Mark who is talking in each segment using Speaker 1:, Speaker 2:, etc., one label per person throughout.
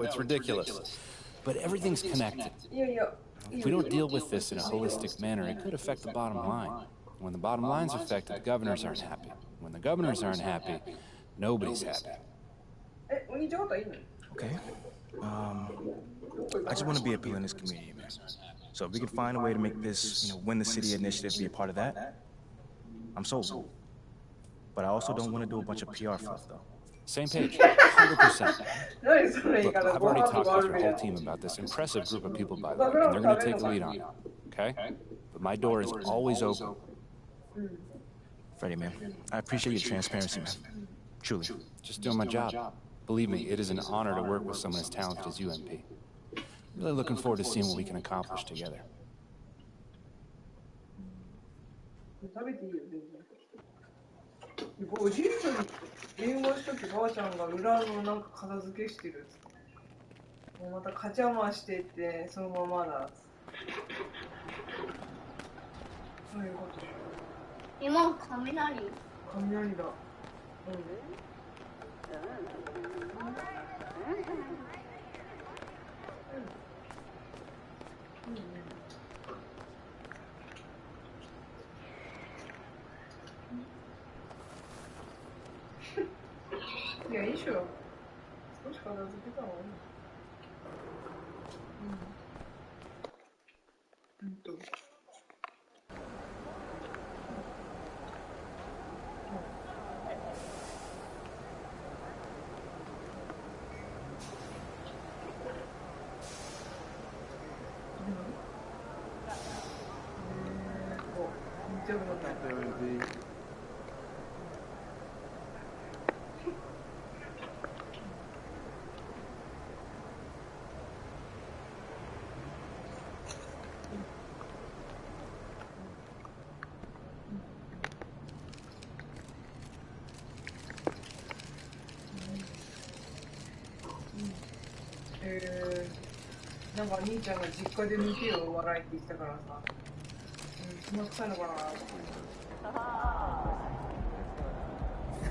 Speaker 1: It's ridiculous. But everything's connected. If we don't deal with this in a holistic manner, it could affect the bottom line. When the bottom line's affected, the governors aren't happy. When the governors aren't happy, nobody's happy.
Speaker 2: Okay. I just want to be a pillar in this community, man. So if we can find a way to make this, win the city initiative, be a part of that, I'm sold. But I also don't want to do a bunch of PR fluff, though.
Speaker 1: Same page, 100%. Look, I've already talked with your whole team about this impressive group of people, by the way, and they're going to take the lead on it, okay? But my door is always open.
Speaker 2: Freddie, man, I appreciate your transparency, man. Truly.
Speaker 1: Just doing my job. Believe me, it is an honor to work with someone as talented as you, MP. Really looking forward to seeing what we can accomplish together.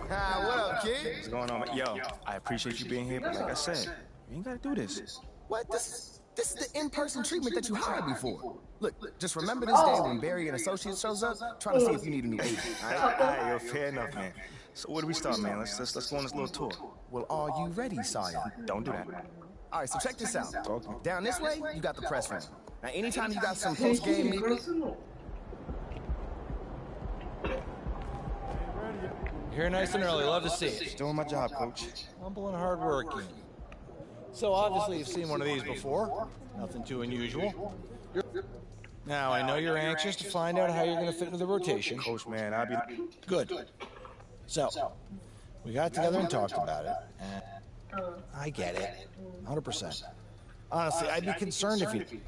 Speaker 3: What up, kid?
Speaker 2: What's going on, man? Yo, I appreciate you being here, but like I said, you ain't gotta do this.
Speaker 3: What? This is the in-person treatment that you hired me for. Look, just remember this day when Barry and Associates shows up, trying to see if you need a new agent.
Speaker 2: All right, yo, fair enough, man. So where do we start, man? Let's go on this little tour.
Speaker 3: Well, are you ready, sire?
Speaker 2: Don't do that.
Speaker 3: All right, so check this out.
Speaker 2: Talk to me.
Speaker 3: Down this way, you got the press room. Now, anytime you got some post-game meeting...
Speaker 4: Here nice and early. Love to see it.
Speaker 2: Just doing my job, coach.
Speaker 4: Humble and hardworking. So obviously you've seen one of these before. Nothing too unusual. Now, I know you're anxious to find out how you're going to fit into the rotation.
Speaker 2: Coach, man, I'll be...
Speaker 4: Good. So, we got together and talked about it. And I get it. 100%. Honestly, I'd be concerned if you...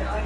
Speaker 5: I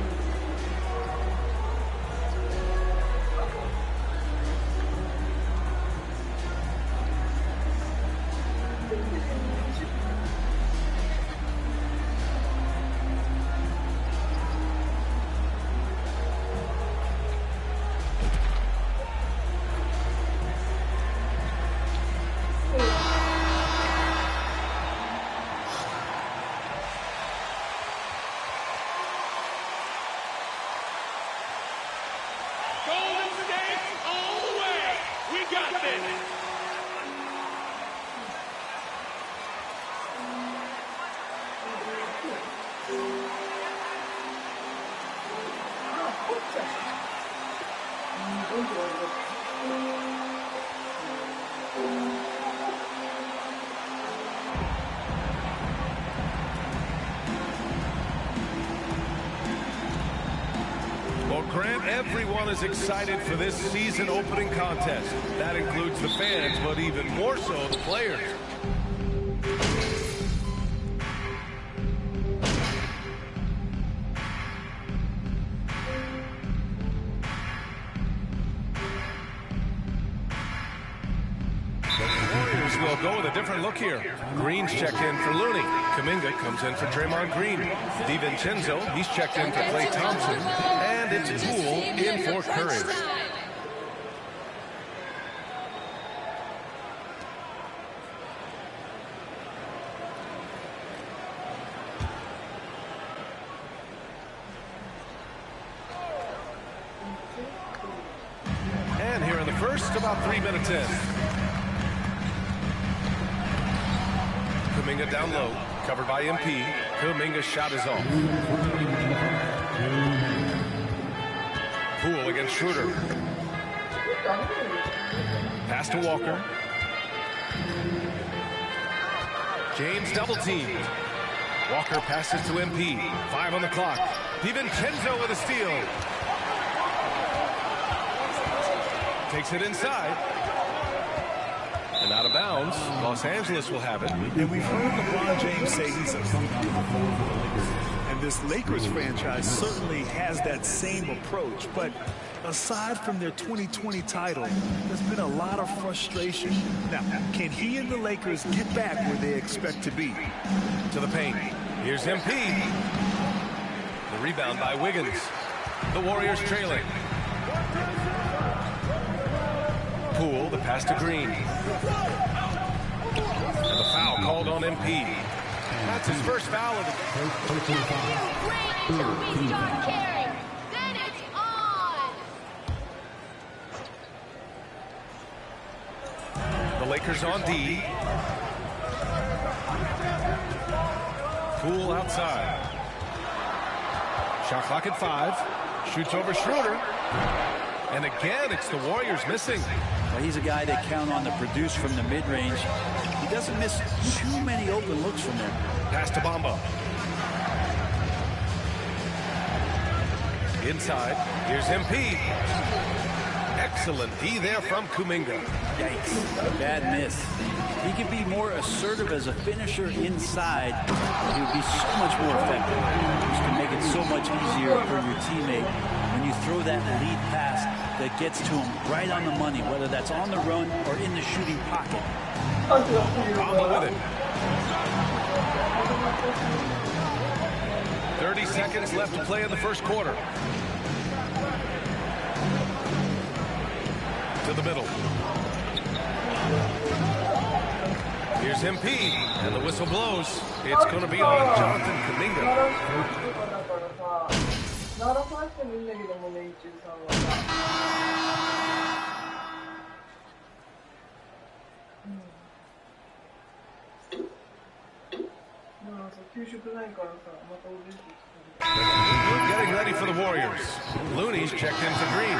Speaker 5: got this.
Speaker 6: Well, Grant, everyone is excited for this season opening contest. That includes the fans, but even more so the players. Will go with a different look here. Green's checked in for Looney. Kuminga comes in for Draymond Green. DiVincenzo, he's checked in for Klay Thompson. And it's Poole in for Curry. And here in the first, about 3 minutes in. Kuminga down low, covered by MP. Kuminga's shot is off. Poole against Schroeder. Pass to Walker. James double teamed. Walker passes to MP. 5 on the clock. DiVincenzo with a steal. Takes it inside. And out of bounds, Los Angeles will have it.
Speaker 7: And we've heard LeBron James say he's a and this Lakers franchise certainly has that same approach. But aside from their 2020 title, there's been a lot of frustration. Now, can he and the Lakers get back where they expect to be?
Speaker 6: To the paint. Here's MP. The rebound by Wiggins. The Warriors trailing. Poole, the pass to Green. And the foul called on MP. That's his first foul of the game.
Speaker 8: We start carrying. Then it's on.
Speaker 6: The Lakers on D. Poole outside. Shot clock at 5. Shoots over Schroeder. And again, it's the Warriors missing.
Speaker 9: Well, he's a guy they count on to produce from the mid-range. He doesn't miss too many open looks from there.
Speaker 6: Pass to Bamba. Inside, here's MP. Excellent D there from Kuminga.
Speaker 9: Yikes, bad miss. He can be more assertive as a finisher inside. He would be so much more effective. Which can make it so much easier for your teammate when you throw that lead pass that gets to him right on the money, whether that's on the run or in the shooting pocket.
Speaker 6: Bamba with it. 30 seconds left to play in the first quarter. To the middle. Here's MP, and the whistle blows. It's going to be on Jonathan Kuminga. Getting ready for the Warriors. Looney's checked in for Green.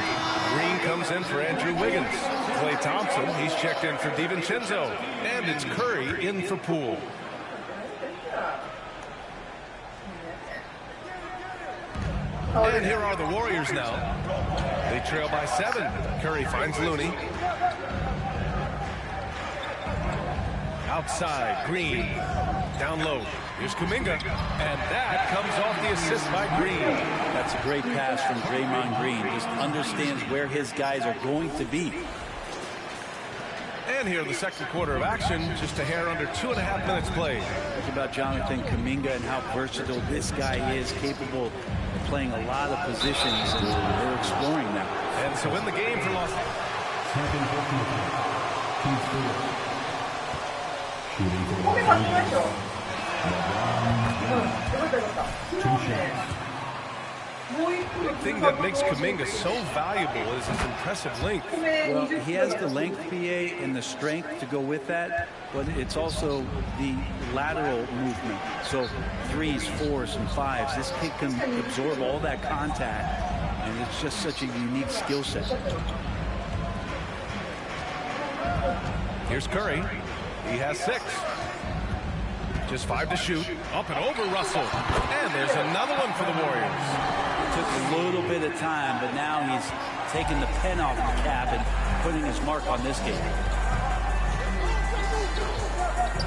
Speaker 6: Green comes in for Andrew Wiggins. Klay Thompson, he's checked in for DiVincenzo. And it's Curry in for Poole. And here are the Warriors now. They trail by 7. Curry finds Looney. Outside, Green. Down low. Here's Kuminga. And that comes off the assist by Green.
Speaker 9: That's a great pass from Draymond Green. Just understands where his guys are going to be.
Speaker 6: And here in the second quarter of action, just a hair under 2.5 minutes played.
Speaker 9: Think about Jonathan Kuminga and how versatile this guy is, capable of playing a lot of positions, and they're exploring now.
Speaker 6: And so in the game for Los Angeles. The thing that makes Kuminga so valuable is his impressive length.
Speaker 9: Well, he has the length, BA, and the strength to go with that, but it's also the lateral movement. So 3s, 4s, and 5s. This kid can absorb all that contact, and it's just such a unique skill set.
Speaker 6: Here's Curry. He has 6. Just 5 to shoot. Up and over Russell. And there's another one for the Warriors.
Speaker 9: It took a little bit of time, but now he's taking the pen off the cap and putting his mark on this game.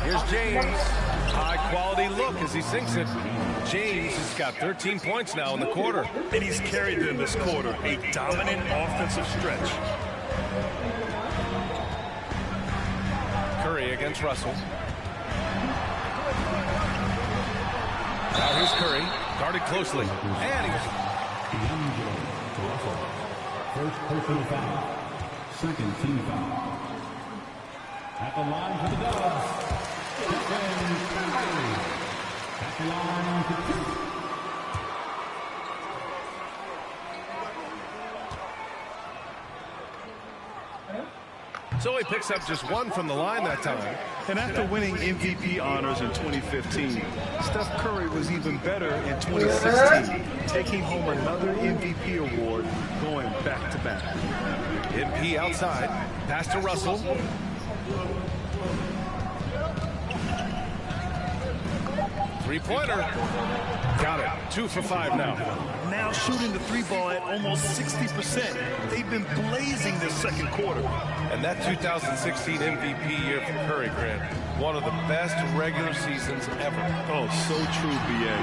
Speaker 6: Here's James. High-quality look as he sinks it. James has got 13 points now in the quarter.
Speaker 7: And he's carried them this quarter. A dominant offensive stretch.
Speaker 6: Curry against Russell. Now here's Curry, guarded closely. And
Speaker 5: first personal foul. Second team foul. At the line for the Dubs. At the line for 2.
Speaker 6: So he picks up just 1 from the line that time.
Speaker 7: And after winning MVP honors in 2015, Steph Curry was even better in 2016, taking home another MVP award, going back-to-back.
Speaker 6: MP outside, pass to Russell. Three-pointer. Got it. 2 for 5 now.
Speaker 7: Now shooting the 3-ball at almost 60%. They've been blazing this second quarter.
Speaker 6: And that 2016 MVP year for Curry, Grant, one of the best regular seasons ever.
Speaker 7: Oh, so true, BA.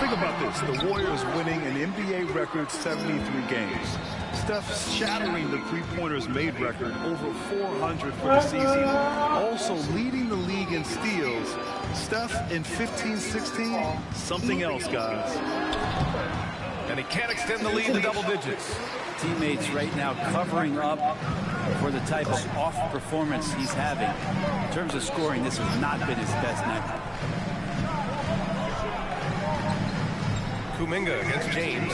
Speaker 7: Think about this. The Warriors winning an NBA record 73 games. Steph shattering the three-pointers made record, over 400 for the season. Also leading the league in steals. Steph in 15-16, something else, guys.
Speaker 6: And he can't extend the lead to double digits.
Speaker 9: Teammates right now covering up for the type of off performance he's having. In terms of scoring, this has not been his best night.
Speaker 6: Kuminga against James.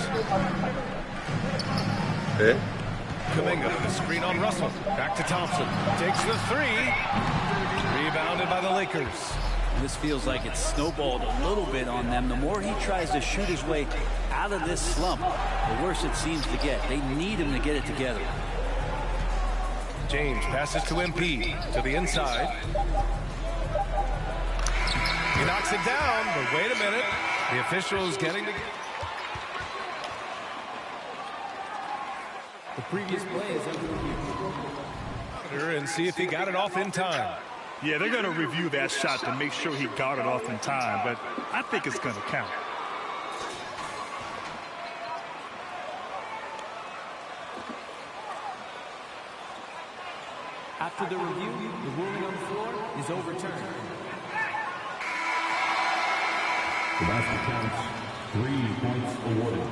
Speaker 6: Kuminga, the screen on Russell. Back to Thompson. Takes the 3. Rebounded by the Lakers.
Speaker 9: This feels like it's snowballed a little bit on them. The more he tries to shoot his way out of this slump, the worse it seems to get. They need him to get it together.
Speaker 6: James passes to MP, to the inside. He knocks it down, but wait a minute. The official is getting the...
Speaker 5: The previous play is under review.
Speaker 6: And see if he got it off in time.
Speaker 7: Yeah, they're going to review that shot to make sure he got it off in time, but I think it's going to count.
Speaker 5: After the review, the ruling on the floor is overturned. The basket counts. 3 points awarded.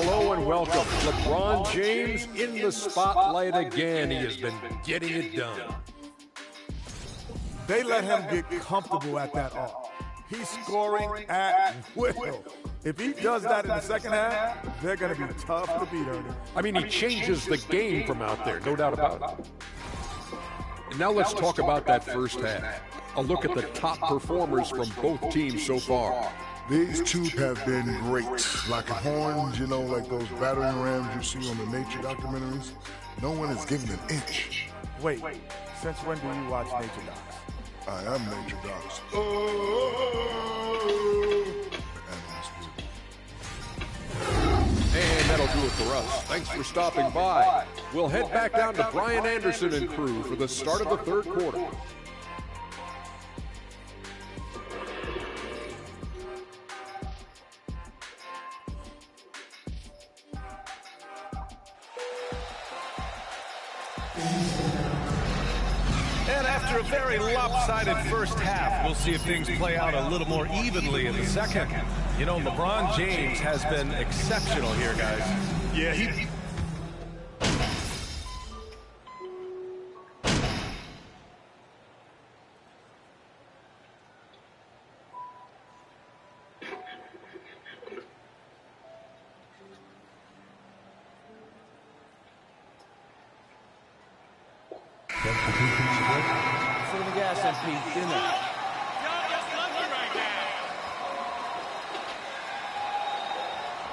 Speaker 10: hello and welcome. LeBron James in the spotlight again. He has been getting it done.
Speaker 7: They let him get comfortable at that arc. He's scoring at will. If he does that in the second half, they're going to be tough to beat, Ernie.
Speaker 10: I mean, he changes the game from out there, no doubt about it. And now let's talk about that first half. A look at the top performers from both teams so far.
Speaker 11: These two have been great. Like horns, you know, like those battering rams you see on the nature documentaries. No one is giving an inch.
Speaker 7: Wait, since when do you watch nature docs?
Speaker 11: I am nature docs.
Speaker 10: And that'll do it for us. Thanks for stopping by. We'll head back down to Brian Anderson and crew for the start of the third quarter.
Speaker 6: And after a very lopsided first half, we'll see if things play out a little more evenly in the second. You know, LeBron James has been exceptional here, guys.
Speaker 7: Yeah, he...
Speaker 4: Foot on the gas, MP. Get in there.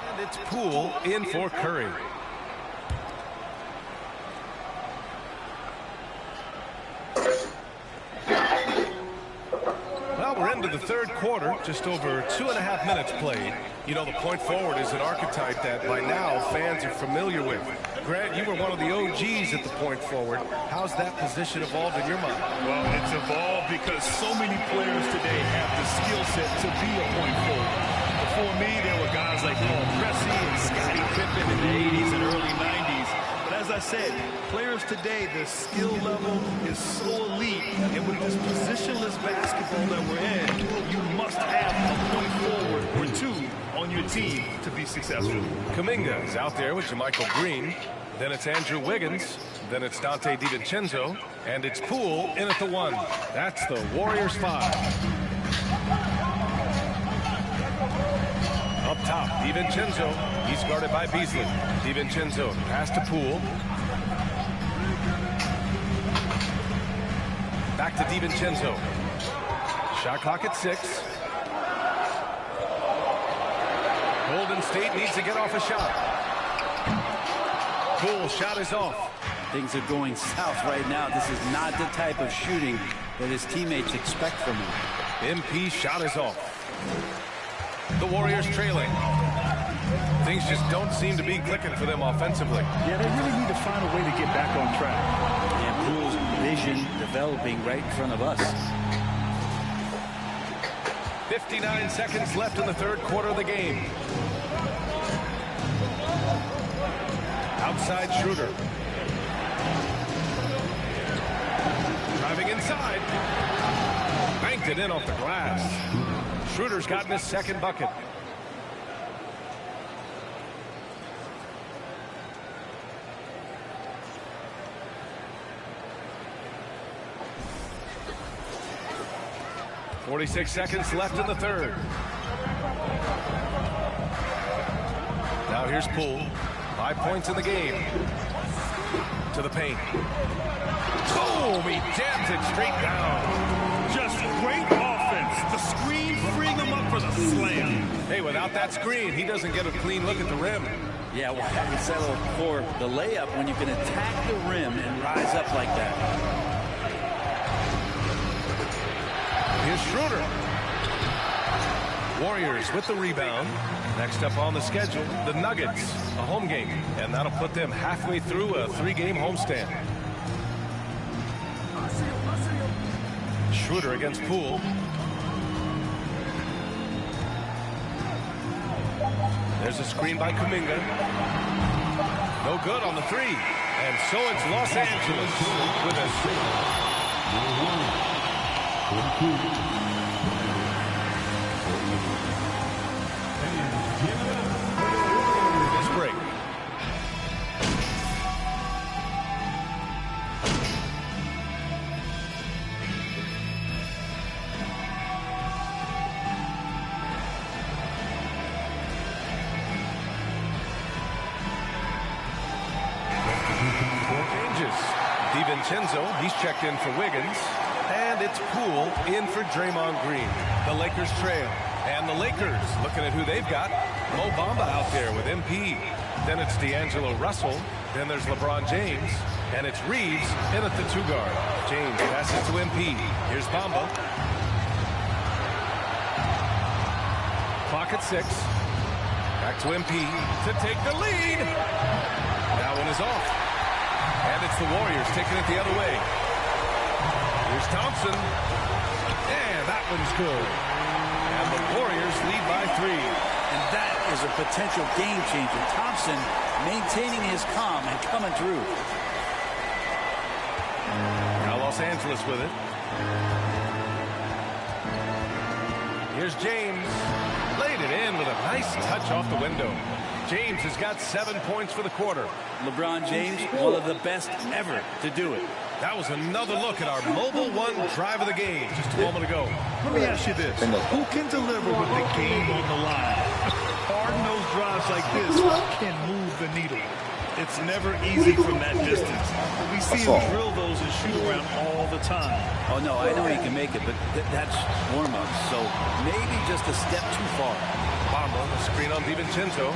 Speaker 6: And it's Poole in for Curry. Well, we're into the third quarter, just over 2.5 minutes played. You know, the point forward is an archetype that by now fans are familiar with. Grant, you were one of the OGs at the point forward. How's that position evolved in your mind?
Speaker 7: Well, it's evolved because so many players today have the skill set to be a point forward. Before me, there were guys like Paul Pressey and Scottie Pippen in the 80s and early 90s. But as I said, players today, the skill level is so elite. And with this positionless basketball that we're in, you must have a point forward or two on your team to be successful.
Speaker 6: Kuminga is out there with Jermichael Green. Then it's Andrew Wiggins. Then it's Dante DiVincenzo. And it's Poole in at the 1. That's the Warriors 5. Up top, DiVincenzo. He's guarded by Beasley. DiVincenzo pass to Poole. Back to DiVincenzo. Shot clock at 6. Golden State needs to get off a shot. Poole shot is off.
Speaker 9: Things are going south right now. This is not the type of shooting that his teammates expect from him.
Speaker 6: MP shot is off. The Warriors trailing. Things just don't seem to be clicking for them offensively.
Speaker 7: Yeah, they really need to find a way to get back on track.
Speaker 9: And Poole's vision developing right in front of us.
Speaker 6: 59 seconds left in the third quarter of the game. Outside Schroeder. Driving inside. Banked it in off the glass. Schroeder's gotten his second bucket. .46 seconds left in the third. Now here's Poole. 5 points in the game. To the paint. Boom! He jams it straight down.
Speaker 7: Just great offense. The screen freeing him up for the slam.
Speaker 6: Hey, without that screen, he doesn't get a clean look at the rim.
Speaker 9: Yeah, why have you settle for the layup when you can attack the rim and rise up like that?
Speaker 6: Here's Schroeder. Warriors with the rebound. Next up on the schedule, the Nuggets, a home game. And that'll put them halfway through a 3-game homestand. Schroeder against Poole. There's a screen by Kuminga. No good on the 3. And so it's Los Angeles with a DiVincenzo. He's checked in for Wiggins. And it's Poole in for Draymond Green. The Lakers trail. And the Lakers looking at who they've got. Mo Bamba out there with MP. Then it's D'Angelo Russell. Then there's LeBron James. And it's Reeves in at the 2-guard. James passes to MP. Here's Bamba. Clock at 6. Back to MP to take the lead. That one is off. And it's the Warriors taking it the other way. Here's Thompson. And that one's good. And the Warriors lead by 3.
Speaker 9: And that is a potential game changer. Thompson maintaining his calm and coming through.
Speaker 6: Now Los Angeles with it. Here's James. Laid it in with a nice touch off the window. James has got 7 points for the quarter.
Speaker 9: LeBron James, one of the best ever to do it.
Speaker 6: That was another look at our Mobile One drive of the game just a moment ago.
Speaker 7: Let me ask you this. Who can deliver with the game on the line? Hard-nosed drives like this can move the needle. It's never easy from that distance. We see him drill those and shoot around all the time.
Speaker 9: Oh, no, I know he can make it, but that's warm-up. So maybe just a step too far.
Speaker 6: Bamba, the screen on DiVincenzo.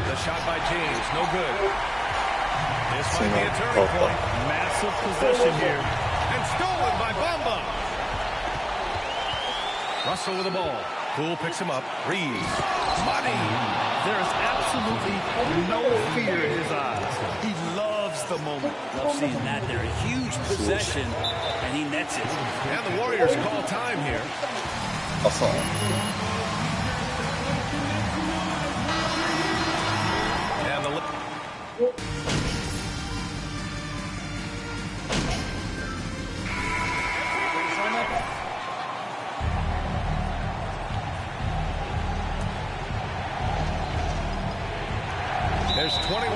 Speaker 6: The shot by James, no good. This might be a turning point.
Speaker 7: Massive possession here.
Speaker 6: And stolen by Bamba. Russell with the ball. Poole picks him up. Reeves. Money.
Speaker 7: There's absolutely no fear in his eyes. He loves the moment.
Speaker 9: Love seeing that there. A huge possession, and he nets it.
Speaker 6: And the Warriors call time here. And the... There's 21.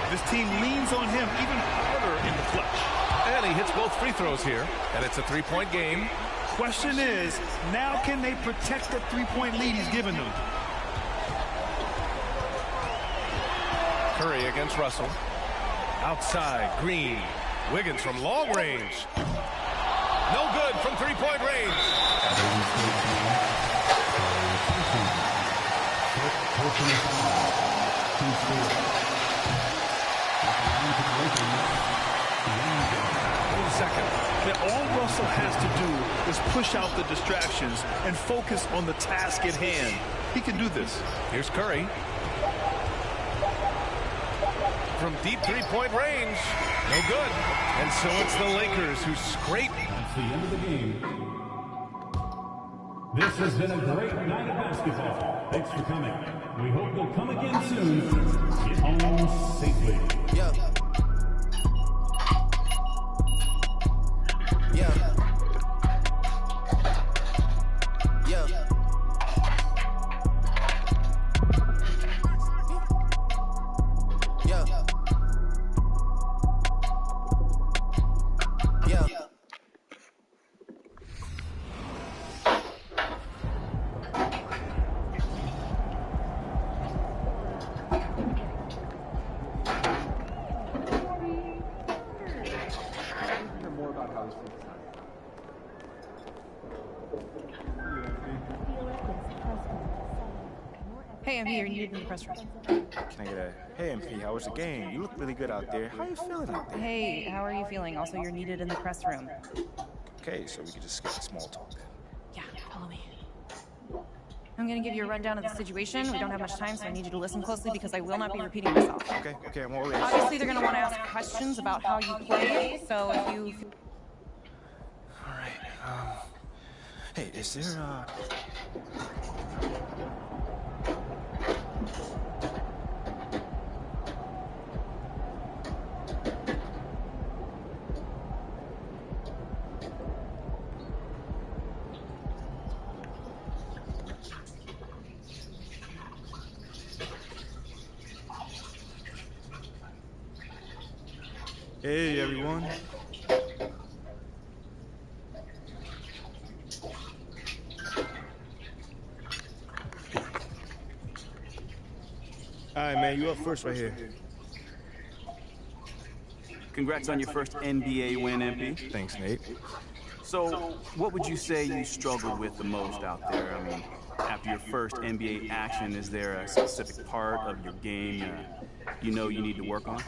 Speaker 7: This team leans on him even harder in the clutch.
Speaker 6: And he hits both free throws here. And it's a 3-point game.
Speaker 7: Question is, now can they protect the 3-point lead he's given them?
Speaker 6: Curry against Russell. Outside, Green. Wiggins from long range. No good from 3-point range.
Speaker 7: All Russell has to do is push out the distractions and focus on the task at hand. He can do this.
Speaker 6: Here's Curry. From deep 3-point range. No good. And so it's the Lakers who scrape.
Speaker 5: That's the end of the game. This has been a great night of basketball. Thanks for coming. We hope you'll come again soon. Get home safely.
Speaker 3: Yeah. Yeah. Yeah. Yeah. Yeah.
Speaker 12: Hey, MP, you're needed in the press room.
Speaker 2: Can I get a, hey MP, how was the game? You look really good out there. How are you feeling out there?
Speaker 12: Hey, how are you feeling? Also, you're needed in the press room.
Speaker 2: Okay, so we can just skip the small talk then.
Speaker 12: Yeah, follow me. I'm gonna give you a rundown of the situation. We don't have much time, so I need you to listen closely because I will not be repeating myself.
Speaker 2: Okay, I'm always.
Speaker 12: Obviously, they're gonna want to ask questions about how you played, so if you...
Speaker 2: Alright, hey, is there, Hey, everyone. All right, man, you up first right here.
Speaker 13: Congrats on your first NBA win, MP.
Speaker 2: Thanks, Nate.
Speaker 13: So, what would you say you struggled with the most out there? I mean, after your first NBA action, is there a specific part of your game you know you need to work on?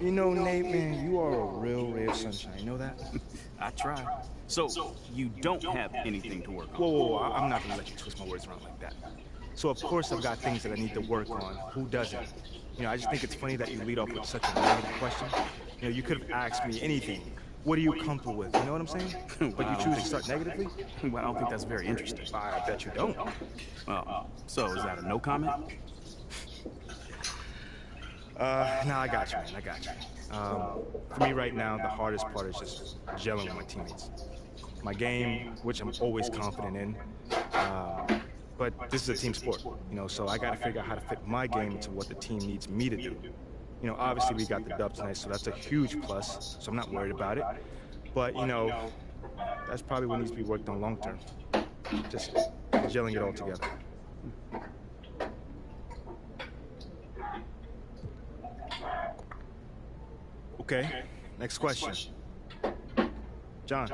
Speaker 2: You know, Nate, man, you are a real ray of sunshine. You know that?
Speaker 13: I try. So, you don't have anything to work on?
Speaker 2: Whoa, I'm not gonna let you twist my words around like that. So, of course, I've got things that I need to work on. Who doesn't? You know, I just think it's funny that you lead off with such a negative question. You know, you could have asked me anything. What are you comfortable with? You know what I'm saying? But you choose to start negatively?
Speaker 13: Well, I don't think that's very interesting.
Speaker 2: I bet you don't.
Speaker 13: Well, so is that a no comment?
Speaker 2: Nah, I got you, man. I got you. For me right now, the hardest part is just gelling with my teammates. My game, which I'm always confident in, but this is a team sport, you know, so I got to figure out how to fit my game into what the team needs me to do. You know, obviously we got the dub tonight, so that's a huge plus, so I'm not worried about it. But, you know, that's probably what needs to be worked on long term. Just gelling it all together. Okay, next question. John.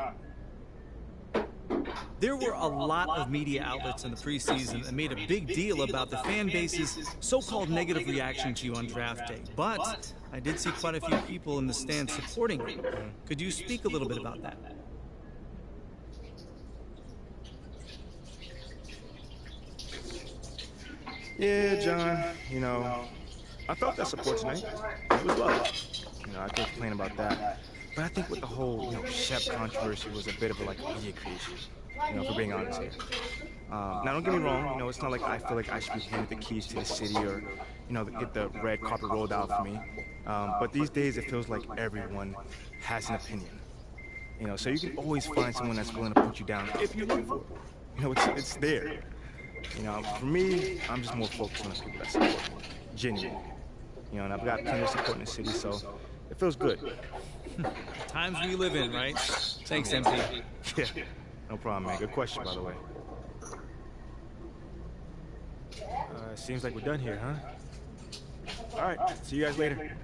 Speaker 14: There were a lot of media outlets in the preseason that made a big deal about the fan base's so-called negative reaction to you on draft day. But I did see quite a few people in the stands supporting you. Could you speak a little bit about that?
Speaker 2: Yeah, John, you know, I felt that support tonight. It was love. You know, I can't complain about that. But I think with the whole, you know, Shep controversy was a bit of a, like, media creation. You know, for being honest here. Now, don't get me wrong, you know, it's not like I feel like I should be handed the keys to the city or, you know, get the red carpet rolled out for me. But these days, it feels like everyone has an opinion. You know, so you can always find someone that's willing to put you down if you're looking for it. You know, it's there. You know, for me, I'm just more focused on the people that support me. Genuine. You know, and I've got plenty of support in the city, so it feels good.
Speaker 14: Times we live in, right? Thanks, MP.
Speaker 2: Yeah, no problem, man. Good question, by the way. Seems like we're done here, huh? All right, see you guys later.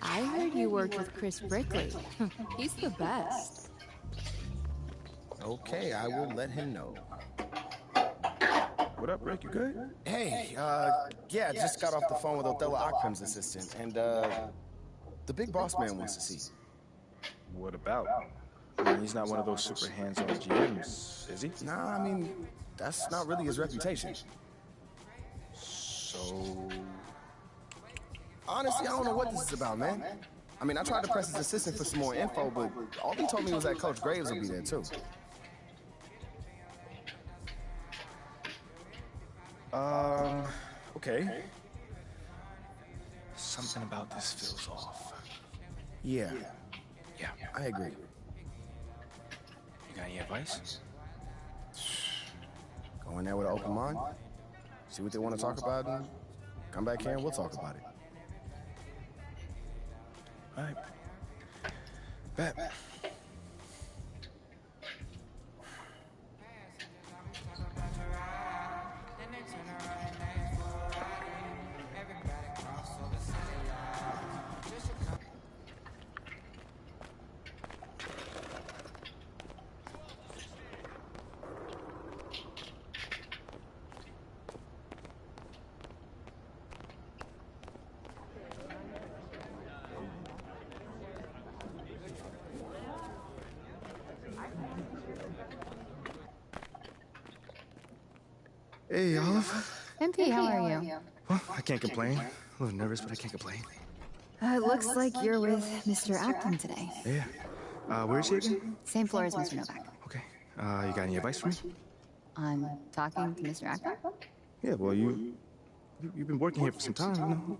Speaker 15: I heard you worked with Chris Brickley. He's the best.
Speaker 3: Okay, I will let him know.
Speaker 2: What up, Rick? You good?
Speaker 3: Hey, yeah, just got off the phone with Othello Akram's assistant, and, the big boss man wants to see you.
Speaker 2: What about? I mean, he's not one of those super hands-on GMs, is he?
Speaker 3: Nah, I mean, that's not really his reputation.
Speaker 2: So...
Speaker 3: Honestly, I don't know what this is about, man. I mean, I tried to press his assistant for some more info, but all he told me was that Coach Graves will be there, too.
Speaker 2: Okay. Something about this feels off.
Speaker 3: Yeah.
Speaker 2: Yeah, I agree.
Speaker 4: You got any advice?
Speaker 3: Go in there with an open mind. See what they want to talk about, and come back here and we'll talk about it.
Speaker 2: All right. Bet. Hey, Olive.
Speaker 12: MP, how are you?
Speaker 2: Well, I can't complain. A little nervous, but I can't complain.
Speaker 12: It looks like you're with Mr. Acton today.
Speaker 2: Yeah. Where is he again?
Speaker 12: Same floor as Mr. Novak.
Speaker 2: Okay. You got any advice for me?
Speaker 12: On talking to Mr. Acton?
Speaker 2: Yeah, well, you've been working here for some time, you know?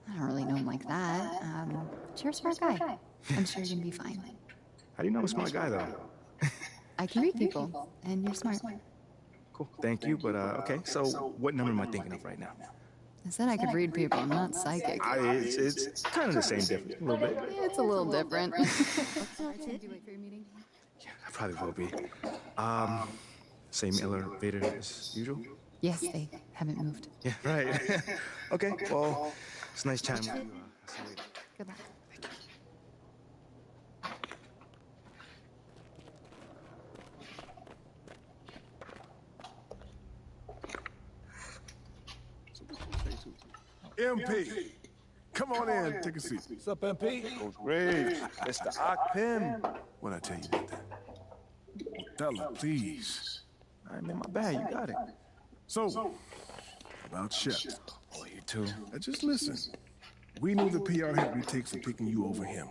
Speaker 12: I don't really know him like that. But you're a smart guy. I'm sure you're gonna be fine.
Speaker 2: How do you know I'm a smart guy, though?
Speaker 12: I can read people, and you're smart.
Speaker 2: Cool, thank you, but okay, so what number am I thinking of right now?
Speaker 12: I said I could read people, I'm not psychic.
Speaker 2: It's kind of the same difference, a little bit.
Speaker 12: It's a little different.
Speaker 2: Yeah, I probably will be. Same elevator as usual?
Speaker 12: Yes, they haven't moved.
Speaker 2: Yeah, right. Okay, well, it's nice chatting with you. I'll see you later.
Speaker 12: Good luck.
Speaker 11: MP, come on in, take a seat.
Speaker 4: What's up, MP?
Speaker 11: Coach Graves, Mr. Akpim. What'd I tell you about that? Othello, please.
Speaker 2: All right, man, my bad, you got it.
Speaker 11: So, about Shep.
Speaker 2: Oh, you too.
Speaker 11: Now just listen. We knew the PR hit we take for picking you over him.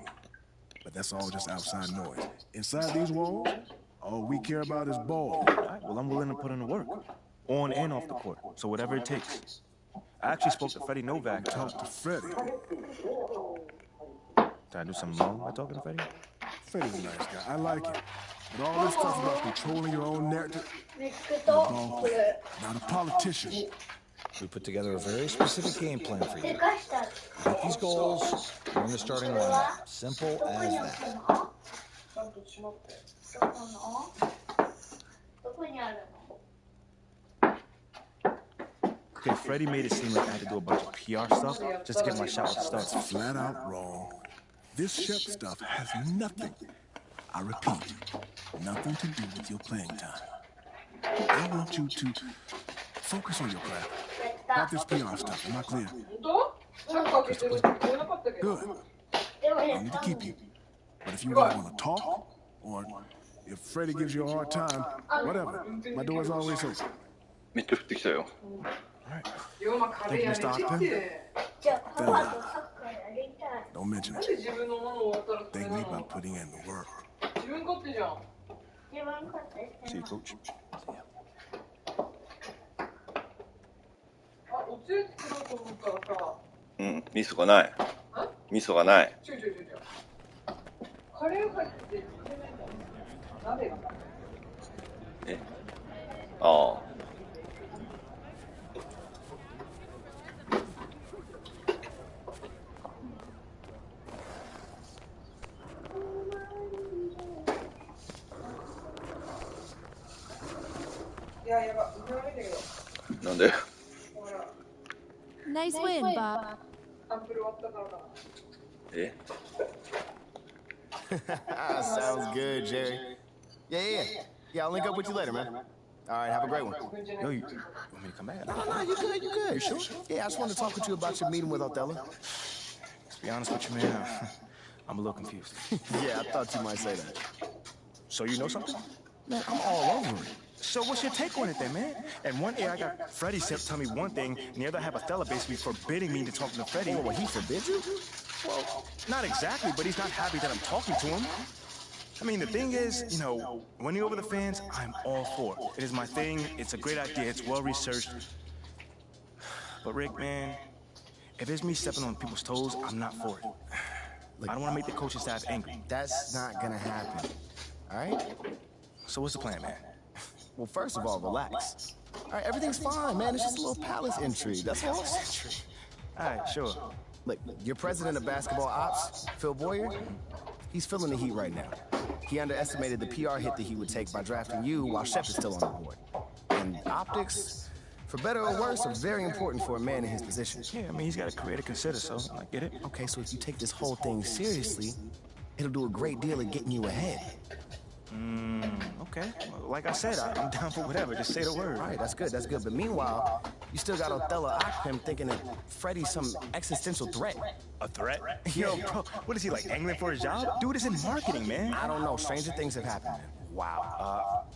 Speaker 11: But that's all just outside noise. Inside these walls, all we care about is ball.
Speaker 2: All right, well, I'm willing to put in the work. On and off the court, so whatever it takes. I actually spoke to Freddie Novak.
Speaker 11: Talk to Freddie.
Speaker 2: Did I do something wrong by talking to Freddie?
Speaker 11: Freddie's a nice guy. I like him. But all this stuff about controlling your own narrative, you're a ball player, not a politician.
Speaker 4: We put together a very specific game plan for you. Hit these goals, you're in the starting lineup. Simple as that.
Speaker 2: Okay, Freddie made it seem like I had to do a bunch of PR stuff just to get my shot with the Stars.
Speaker 11: That's flat out wrong. This Shep stuff has nothing, I repeat, nothing to do with your playing time. I want you to focus on your craft. Not this PR stuff, am I clear? Good. I need to keep you. But if you want to talk, or if Freddie gives you a hard time, whatever, my door's always open.
Speaker 2: Alright. Thank you, Mr. Akpim.
Speaker 11: Don't mention it. Thank me by putting in the work.
Speaker 2: See you, Coach.
Speaker 11: See ya.
Speaker 16: 味噌がない。味噌がない。え？ああ。なんで？
Speaker 15: Nice win, Bob.
Speaker 16: Eh?
Speaker 3: Sounds good, Jerry. Yeah, I'll link up with you later, man. All right, have a great one.
Speaker 2: Yo, you want me to come back?
Speaker 3: No, you good, you good.
Speaker 2: You sure?
Speaker 3: Yeah, I just wanted to talk with you about your meeting with Othello.
Speaker 2: To be honest with you, man, I'm a little confused.
Speaker 3: Yeah, I thought you might say that.
Speaker 2: So you know something?
Speaker 3: Man, I'm all over it.
Speaker 2: So what's your take on it then, man? And one ear I got Freddie tell me one thing, and the other I have Othello basically forbidding me to talk to Freddie.
Speaker 3: Well, he forbids you?
Speaker 2: Well, not exactly, but he's not happy that I'm talking to him. I mean, the thing is, you know, winning over the fans, I'm all for it. It is my thing. It's a great idea. It's well-researched. But Rick, man, if it's me stepping on people's toes, I'm not for it. I don't want to make the coaching staff angry.
Speaker 3: That's not gonna happen. All right?
Speaker 2: So what's the plan, man?
Speaker 3: Well, first of all, relax. All right, everything's fine, man. It's just a little palace intrigue. That's all.
Speaker 2: All right, sure.
Speaker 3: Look, your president of basketball ops, Phil Boyer, he's feeling the heat right now. He underestimated the PR hit that he would take by drafting you while Shep is still on the board. And optics, for better or worse, are very important for a man in his position.
Speaker 2: Yeah, I mean, he's got a career to consider, so I get it.
Speaker 3: Okay, so if you take this whole thing seriously, it'll do a great deal of getting you ahead.
Speaker 2: Okay. Well, like I said, I'm down for whatever. Just say the word.
Speaker 3: All right, that's good, that's good. But meanwhile, you still got Othello Occam thinking that Freddie's some existential threat.
Speaker 2: A threat? Yo, bro, what is he, like, angling for his job? Dude is in marketing, man.
Speaker 3: I don't know. Stranger things have happened, man.
Speaker 2: Wow.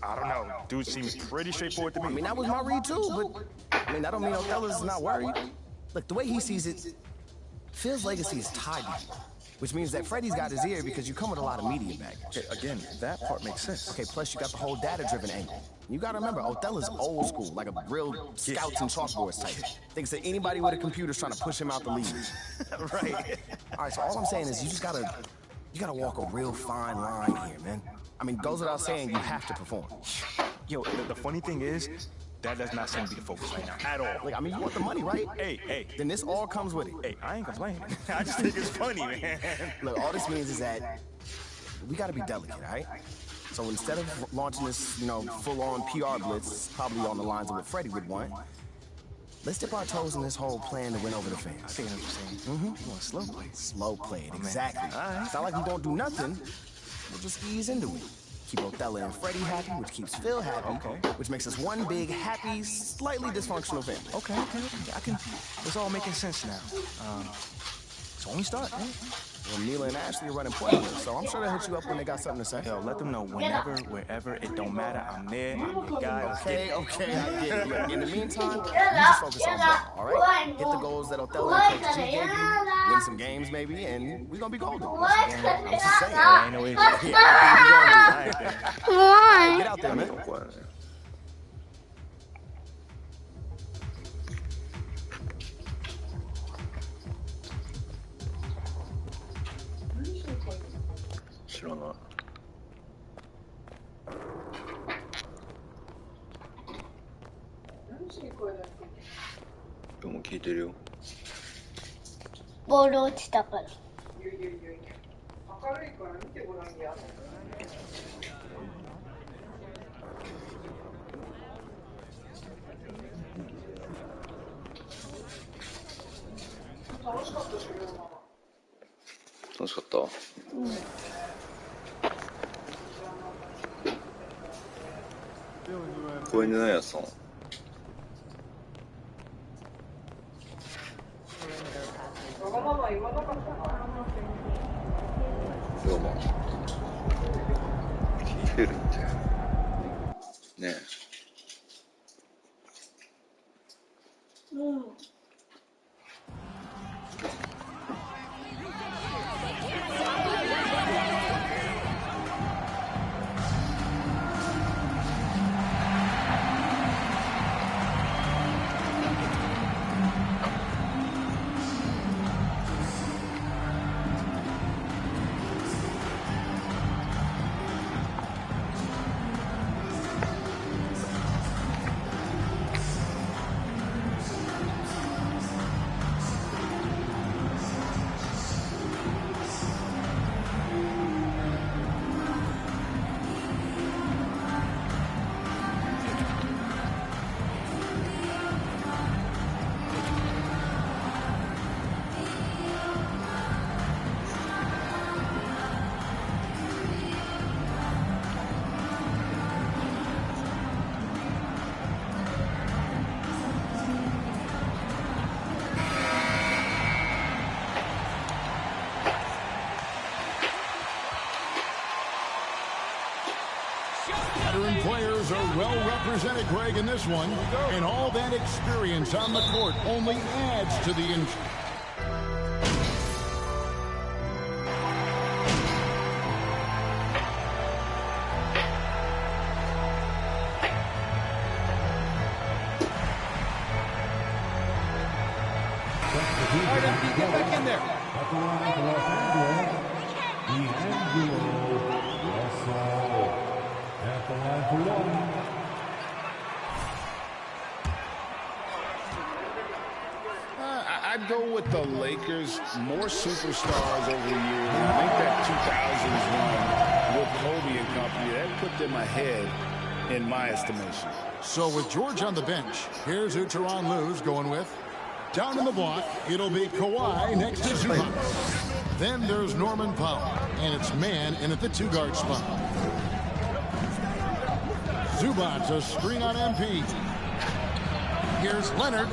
Speaker 2: I don't know. Dude seems pretty straightforward to me.
Speaker 3: I mean, that was my read, too, but, I mean, that don't mean Othello's not worried. Look, the way he sees it, Phil's legacy is tied to you. Which means that Freddie's got his ear because you come with a lot of media baggage.
Speaker 2: Okay, again, that part makes sense.
Speaker 3: Okay, plus you got the whole data-driven angle. You gotta remember, Othello's old school, like a real scouts and chalkboards type. Thinks that anybody with a computer's trying to push him out the league.
Speaker 2: Right.
Speaker 3: All right, so all I'm saying is you gotta walk a real fine line here, man. I mean, goes without saying, you have to perform.
Speaker 2: Yo, the funny thing is, that does not seem to be the focus right now, at all.
Speaker 3: Like, I mean, you want the money, right?
Speaker 2: Hey.
Speaker 3: Then this all comes with it.
Speaker 2: Hey, I ain't complaining. I just think it's funny, man.
Speaker 3: Look, all this means is that we gotta be delicate, all right? So instead of launching this, full-on PR blitz, probably on the lines of what Freddie would want, let's dip our toes in this whole plan to win over the fans.
Speaker 2: I think I know what you're saying. You want slow play.
Speaker 3: Slow play, exactly.
Speaker 2: All right.
Speaker 3: It's not like we won't do nothing. We'll just ease into it. Keep Othello and Freddie happy, which keeps Phil happy, which makes us one big, happy, slightly dysfunctional family.
Speaker 2: Okay. It's all making sense now. So when we start, man.
Speaker 3: Well, Mila and Ashley are running point, so I'm sure they'll hit you up when they got something to say.
Speaker 2: Yo, let them know whenever, wherever, it don't matter. I'm there, I'm your guy.
Speaker 3: Okay, I get it. Look, in the meantime, you just focus on ball, all right? Hit the goals that Othello and Coach G gave you, win some games maybe, and we're gonna be golden. I'm just saying.
Speaker 2: I ain't no issue. Yeah,
Speaker 3: get out there, man.
Speaker 16: 知らない。でも聞いてるよ。
Speaker 17: ボール落ちたから。
Speaker 16: 楽しかった。公園で何やってたの？龍馬聞いてるってねえ。
Speaker 5: Veteran players are well represented, Greg, in this one. And all that experience on the court only adds to the injury.
Speaker 14: All right, MD, get back in there.
Speaker 5: At the line for Los Angeles, D'Angelo Russell. At the line for one.
Speaker 18: I'd go with the Lakers. More superstars over the years. I think that 2000s run with Kobe and company, that put them ahead in my estimation.
Speaker 5: So with George on the bench, here's who Tyronn Lue's going with. Down in the block, it'll be Kawhi next to Zubac. Then there's Norman Powell, and it's man in at the 2-guard spot. Zubac, a screen on MP. Here's Leonard.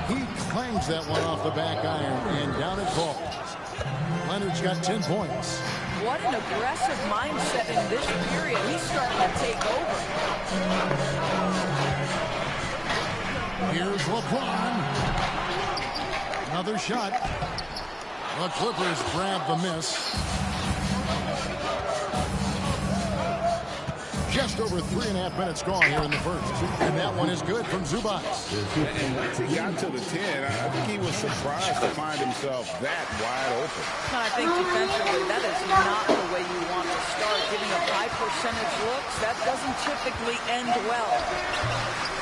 Speaker 5: He clangs that one off the back iron, and down it falls. Leonard's got 10 points.
Speaker 19: What an aggressive mindset in this period. He's starting to take over.
Speaker 5: Here's LeBron. Another shot. The Clippers grab the miss. Just over 3.5 minutes gone here in the first. And that one is good from Zubac.
Speaker 18: And once he got to the 10, I think he was surprised to find himself that wide open.
Speaker 19: I think defensively, that is not the way you want to start. Giving up high percentage looks, that doesn't typically end well.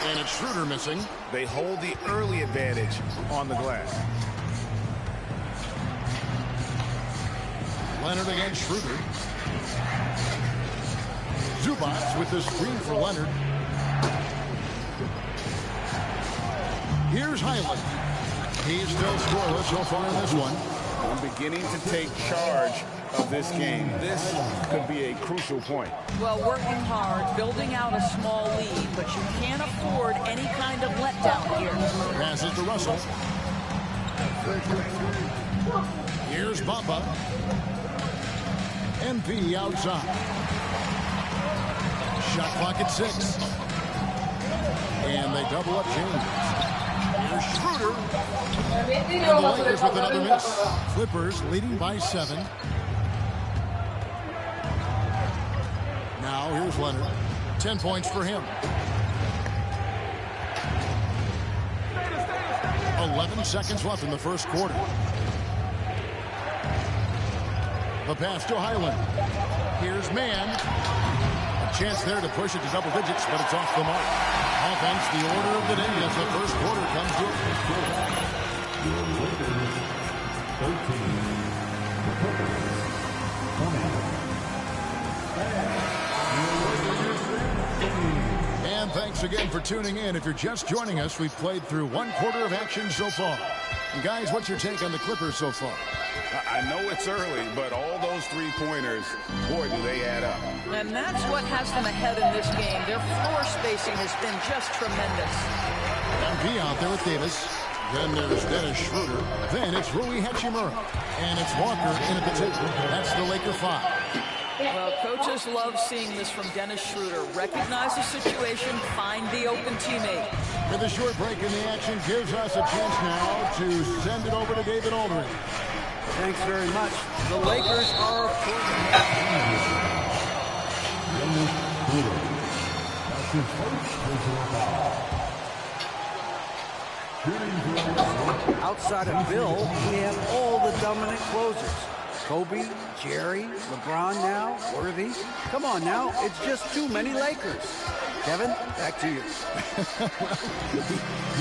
Speaker 5: And it's Schroeder missing.
Speaker 18: They hold the early advantage on the glass.
Speaker 5: Leonard against Schroeder. Zubac with the screen for Leonard. Here's Highland. He's still scoreless so far in this one.
Speaker 18: I'm beginning to take charge of this game. This could be a crucial point.
Speaker 19: Well, working hard, building out a small lead, but you can't afford any kind of letdown here.
Speaker 5: Passes to Russell. Here's Bamba. MP outside. Shot clock at 6. And they double up James. Here's Schroeder. And the Lakers with another miss. Clippers leading by 7. Now here's Leonard. 10 points for him. 11 seconds left in the first quarter. The pass to Highland. Here's Mann. A chance there to push it to double digits, but it's off the mark. Offense, the order of the day as the first quarter comes to And thanks again for tuning in. If you're just joining us, we've played through 1 quarter of action so far. And guys, what's your take on the Clippers so far?
Speaker 18: I know it's early, but all those 3-pointers, boy, do they add up.
Speaker 19: And that's what has them ahead in this game. Their floor spacing has been just tremendous.
Speaker 5: MP out there with Davis. Then there's Dennis Schroeder. Then it's Rui Hachimura. And it's Walker in at the 2. That's the Laker 5.
Speaker 19: Well, coaches love seeing this from Dennis Schroeder. Recognize the situation, find the open teammate.
Speaker 5: With a short break in the action gives us a chance now to send it over to David Aldridge.
Speaker 9: Thanks very much. The Lakers are outside of Bill, we have all the dominant closers. Kobe, Jerry, LeBron now, Worthy. Come on now, it's just too many Lakers. Kevin, back to you.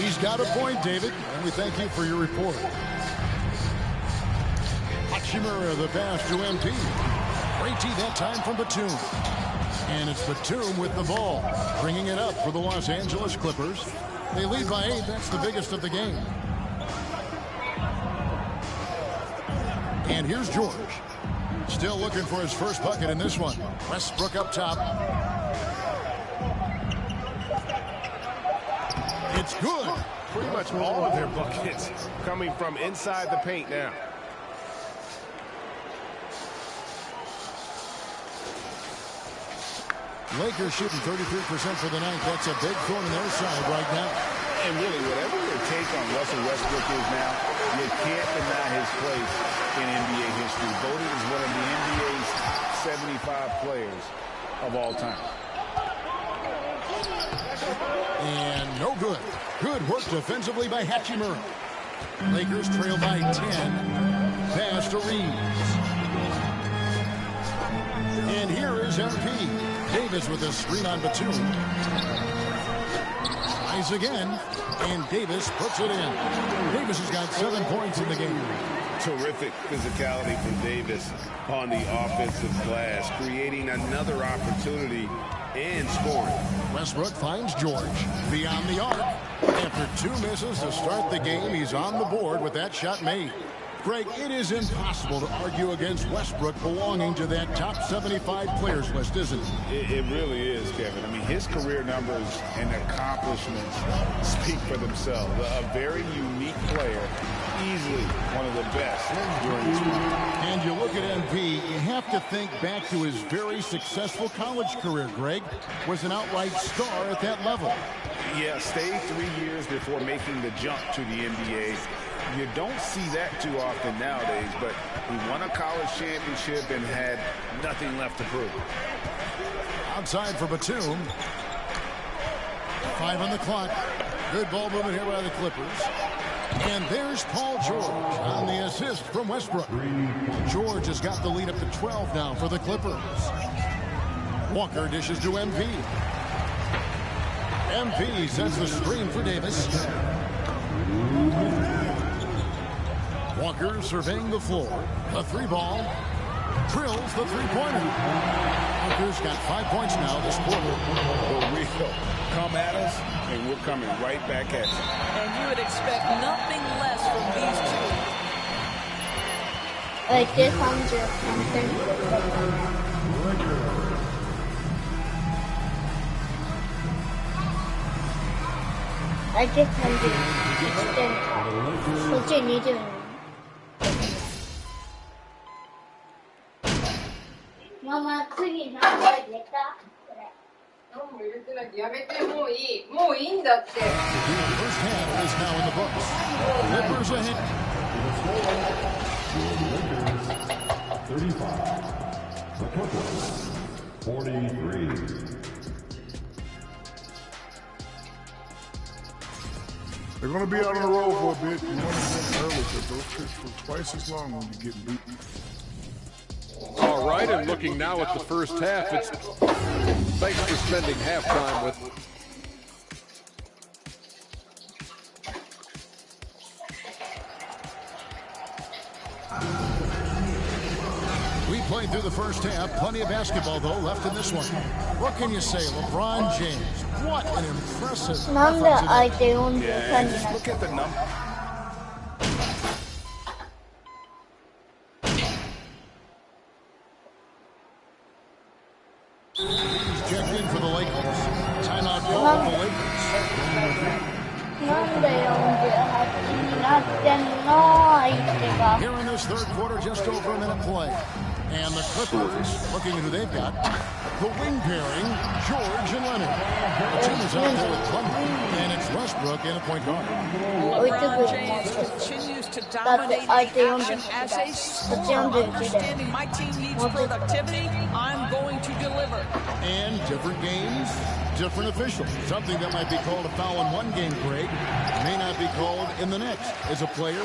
Speaker 5: He's got a point, David, and we thank you for your report. Hachimura, the pass to MP. Great tee that time from Batum. And it's Batum with the ball, bringing it up for the Los Angeles Clippers. They lead by 8. That's the biggest of the game. And here's George. Still looking for his first bucket in this one. Westbrook up top. It's good.
Speaker 18: Pretty much all of their buckets coming from inside the paint now.
Speaker 5: Lakers shooting 33% for the night. That's a big thorn in their side right now.
Speaker 18: And really, whatever your take on Russell Westbrook is now, you can't deny his place in NBA history. Voted as one of the NBA's top 75 players of all time.
Speaker 5: And no good. Good work defensively by Hachimura. Lakers trail by 10. pass to Reeves. And here is MP. Davis with a screen on Batum. Tries again, and Davis puts it in. Davis has got 7 points in the game.
Speaker 18: Terrific physicality from Davis on the offensive glass, creating another opportunity and scoring.
Speaker 5: Westbrook finds George beyond the arc. After 2 misses to start the game, he's on the board with that shot made. Greg, it is impossible to argue against Westbrook belonging to that top 75 players list, isn't it?
Speaker 18: It really is, Kevin. I mean, his career numbers and accomplishments speak for themselves. A very unique player, easily one of the best during his career.
Speaker 5: And you look at MP, you have to think back to his very successful college career, Greg. Was an outright star at that level.
Speaker 18: Yeah, stayed 3 years before making the jump to the NBA. You don't see that too often nowadays, but he won a college championship and had nothing left to prove.
Speaker 5: Outside for Batum. 5 on the clock. Good ball movement here by the Clippers. And there's Paul George on the assist from Westbrook. George has got the lead up to 12 now for the Clippers. Walker dishes to MP. MP sets the screen for Davis. Walker surveying the floor. The 3-ball. Drills the 3-pointer. Walker's got 5 points now this quarter.
Speaker 18: For real. Come at us, and we're coming right back at you.
Speaker 19: And you would expect nothing less from these two.
Speaker 17: Like this something. I just can do it. ママ、次何回入れた？これ。何も入れてないってやめてもういい。もういいんだって。
Speaker 5: The first half is now in the books. Clippers ahead.
Speaker 20: 35. The Clippers 43.
Speaker 21: They're going to be out on the road for a bit. You want to get early because those trips were twice as long when you get beaten.
Speaker 10: All right, and looking now at the first half, it's thanks for spending halftime with.
Speaker 5: We played through the first half. Plenty of basketball, though, left in this one. What can you say? LeBron James. What an impressive effort today.
Speaker 18: Yeah, just look at the number.
Speaker 5: He's checked in for the Lakers. Timeout call for the Lakers. Here in this third quarter, just over a minute play. And the Clippers, looking at who they've got, the wing pairing, George and Leonard. The team is out there with Plumlee, and it's Westbrook and a point guard.
Speaker 19: LeBron James continues to dominate the action as a scorer, understanding my team needs productivity. I'm going to deliver.
Speaker 5: And different games, different officials. Something that might be called a foul in one game, Greg, may not be called in the next. As a player,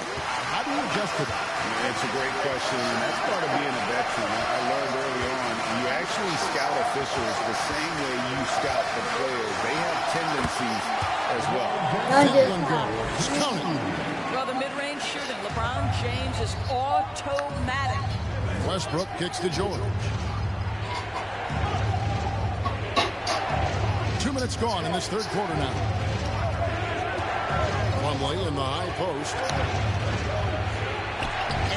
Speaker 5: how do you adjust to that?
Speaker 18: It's a great question, and that's part of being a veteran. I learned early on, you actually scout officials the same way you scout the players. They have tendencies as well.
Speaker 19: Well, the mid-range shooting, LeBron James is automatic.
Speaker 5: Westbrook kicks to George. 2 minutes gone in this third quarter now. Plumlee in the high post.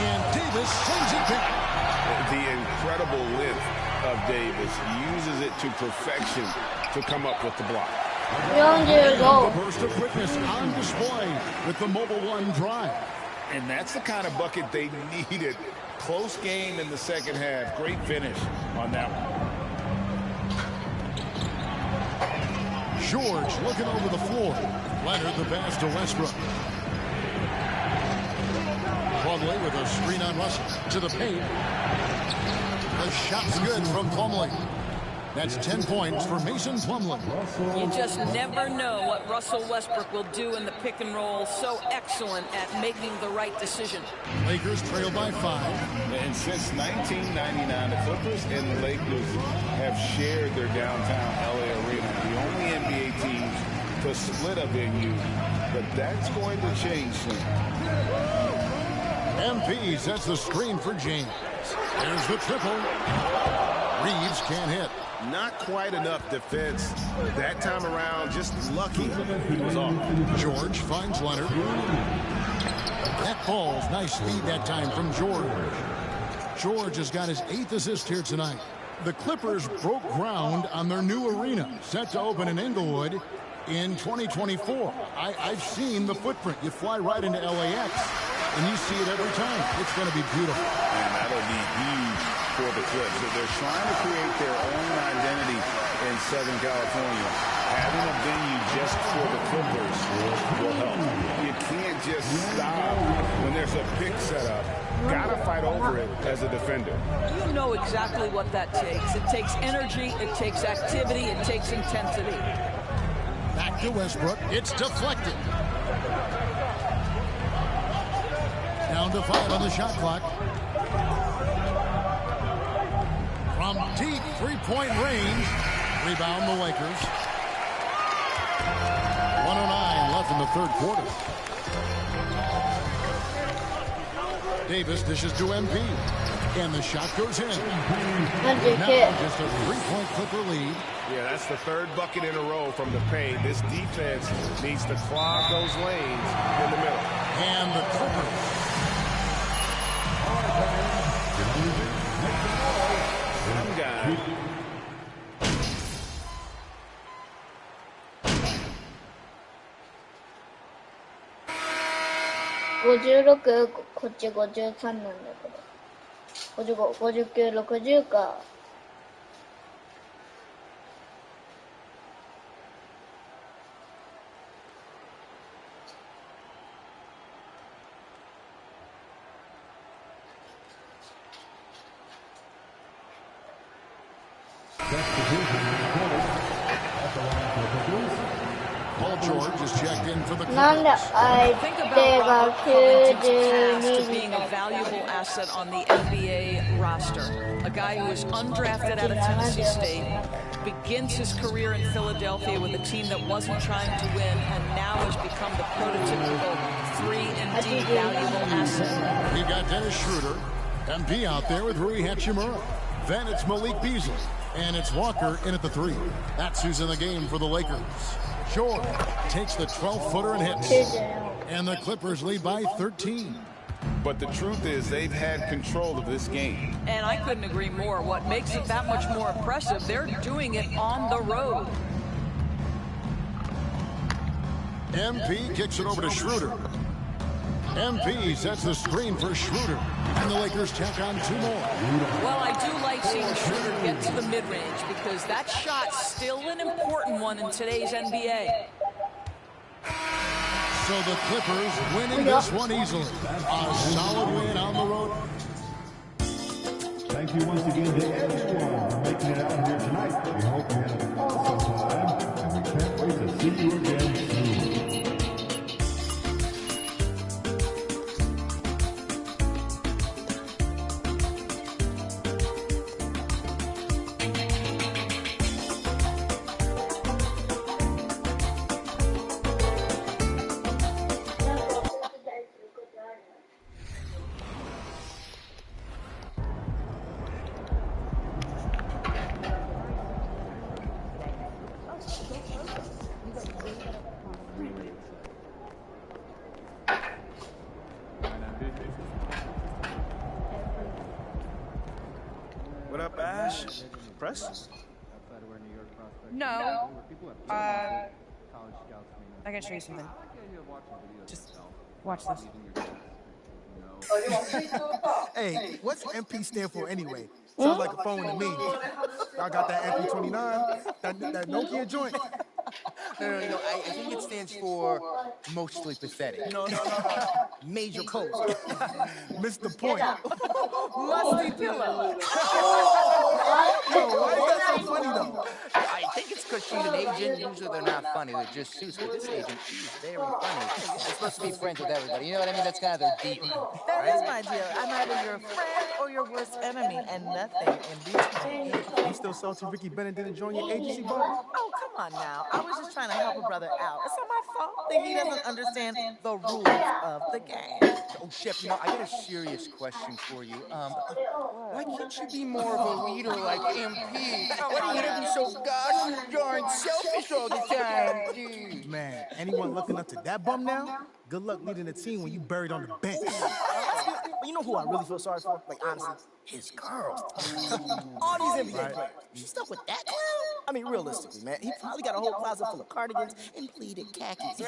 Speaker 5: And Davis sends it back.
Speaker 18: The incredible length of Davis uses it to perfection to come up with the block.
Speaker 5: The burst of quickness on display with the Mobile One drive.
Speaker 18: And that's the kind of bucket they needed. Close game in the second half. Great finish on that one.
Speaker 5: George looking over the floor. Leonard the pass to Westbrook. Plumlee with a screen on Russell to the paint. The shot's good from Plumlee. That's 10 points for Mason Plumlee.
Speaker 19: You just never know what Russell Westbrook will do in the pick and roll. So excellent at making the right decision.
Speaker 5: Lakers trail by 5.
Speaker 18: And since 1999, the Clippers and the Lakers have shared their downtown LA arena. The only NBA teams to split a venue, but that's going to change soon.
Speaker 5: MP sets the screen for James. There's the triple. Reeves can't hit.
Speaker 11: Not quite enough defense that time around. Just lucky he was off.
Speaker 5: George finds Leonard. That falls. Nice speed that time from George. George has got his 8th assist here tonight. The Clippers broke ground on their new arena, set to open in Inglewood in 2024. I've seen the footprint. You fly right into LAX, and you see it every time. It's going to be beautiful.
Speaker 18: And that'll be huge for the Clips. They're trying to create their own identity in Southern California. Having a venue just for the Clippers will help. You can't just stop when there's a pick set up. Gotta fight over it as a defender.
Speaker 19: You know exactly what that takes. It takes energy, it takes activity, it takes intensity.
Speaker 5: Back to Westbrook. It's deflected. Down to 5 on the shot clock. From deep three-point range. Rebound the Lakers. 1:09 left in the third quarter. Davis dishes to MP. And the shot goes in. Now just a three-point Clipper lead.
Speaker 11: Yeah, that's the third bucket in a row from the paint. This defense needs to clog those lanes in the middle.
Speaker 5: And the Clippers.
Speaker 11: One guy.56
Speaker 17: こっち53なんだけど55、59、60か。
Speaker 5: Paul George is checked in for the Clippers.
Speaker 17: なんで相手が92
Speaker 19: being a valuable asset on the NBA roster. A guy who is undrafted out of Tennessee State, begins his career in Philadelphia with a team that wasn't trying to win and now has become the prototypical 3-and-D valuable asset.
Speaker 5: We've got Dennis Schroeder, MP out there with Rui Hachimura. Then it's Malik Beasley, and it's Walker in at the 3. That's who's in the game for the Lakers. George takes the 12-footer and hits. And the Clippers lead by 13.
Speaker 18: But the truth is they've had control of this game.
Speaker 19: And I couldn't agree more. What makes it that much more impressive, they're doing it on the road.
Speaker 5: MP kicks it over to Schroeder. MP sets the screen for Schroeder. And the Lakers tack on 2 more.
Speaker 19: Well, I do like seeing Schroeder get to the mid-range because that shot's still an important one in today's NBA.
Speaker 5: So the Clippers winning this one easily. A solid win on the road.
Speaker 20: Thank you once again to everyone for making it out here tonight. We hope you had an awesome time, and we can't wait to see you again soon.
Speaker 2: What up, Ash? Press?
Speaker 12: No. I gotta show you something. Just watch this.
Speaker 1: Hey, what's MP stand for anyway? Sounds like a phone to me. Y'all got that MP29? That Nokia joint?
Speaker 22: No. I think it stands for mostly pathetic.
Speaker 1: No.
Speaker 22: Major coast.
Speaker 1: Missed the point.
Speaker 19: Musty pillow.
Speaker 1: Why is that so funny, though?
Speaker 22: I think it's because she's an agent. Usually they're not funny. They're just suits. But this agent, she's very funny. They're supposed to be friends with everybody. You know what I mean? That's kind of their deal.
Speaker 19: That is my deal. I'm either your friend or your worst enemy, and nothing in between.
Speaker 1: You still salty Ricky Bennett didn't join your agency, Barbara?
Speaker 19: Oh, come on now. I was just trying to help a brother out. It's not my fault that he doesn't understand the rules of the game.
Speaker 22: Oh, Shep, you know, I got a serious question for you. Why can't you be more of a leader like MP? Why do you gotta be so gosh darn selfish all the time, dude?
Speaker 1: Man, anyone looking up to that bum now? Good luck leading the team when you buried on the bench.
Speaker 22: But you know who I really feel sorry for? Like, honestly, his girls. All these NBA players. She stuck with that clown? I mean, realistically, man, he probably got a whole closet full of cardigans and pleated khakis.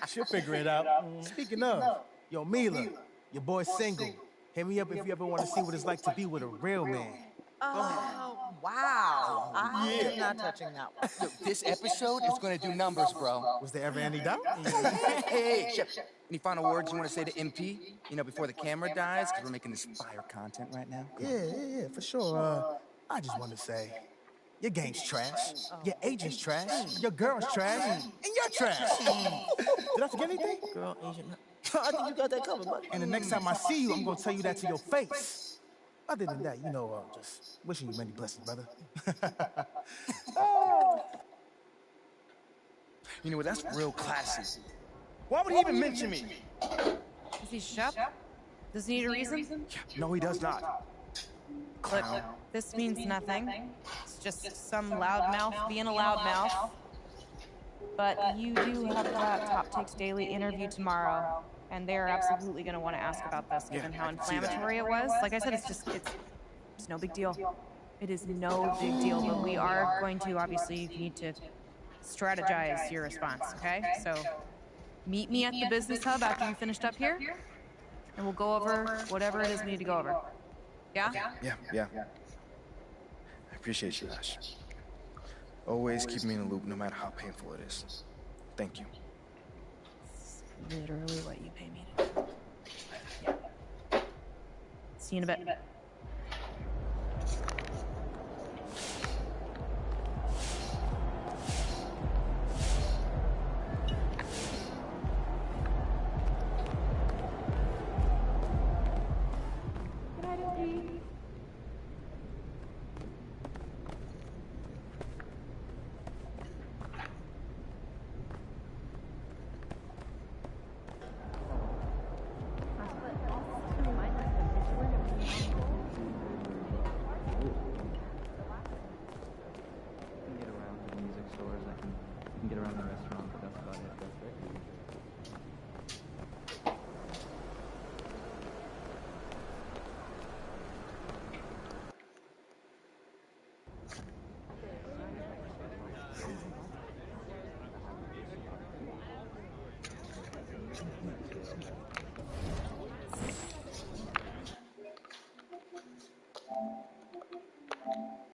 Speaker 1: She'll figure it out. Speaking of, yo, Mila, your boy's single. Hit me up if you ever want to see what it's like to be with a real man.
Speaker 19: Oh, wow. I am not touching that one.
Speaker 22: Look, this episode is going to do numbers, bro.
Speaker 1: Was there ever any doubt?
Speaker 22: Hey, Shep, any final words you want to say to MP? You know, before the camera dies, because we're making this fire content right now.
Speaker 1: Yeah, for sure. I just want to say, your game's trash, your agent's trash, your girl's trash, and you're trash. Did I forget anything?
Speaker 22: Girl, agent. I think you got that covered, buddy.
Speaker 1: And the next time I see you, I'm going to tell you that to your face. Other than that, you know, just wishing you many blessings, brother.
Speaker 22: You know what? That's real classy. Why would he even mention me?
Speaker 12: Is he Shep? Does he need a reason?
Speaker 22: No, he does not.
Speaker 12: Look, this means nothing. It's just some loudmouth being a loudmouth. But you do have that Top Takes Daily interview tomorrow, and they're absolutely going to want to ask about this, given how inflammatory it was. Like I said, it's no big deal. It is no big deal, but we are going to obviously need to strategize your response, okay? So meet me at the business hub after you finished up here, and we'll go over whatever it is we need to go over. Yeah?
Speaker 2: Yeah. I appreciate you, Ash. Always keep me in the loop, no matter how painful it is. Thank you.
Speaker 12: Literally what you pay me to do. Yeah. See you in a bit.
Speaker 7: Get around the restaurant, but that's about it.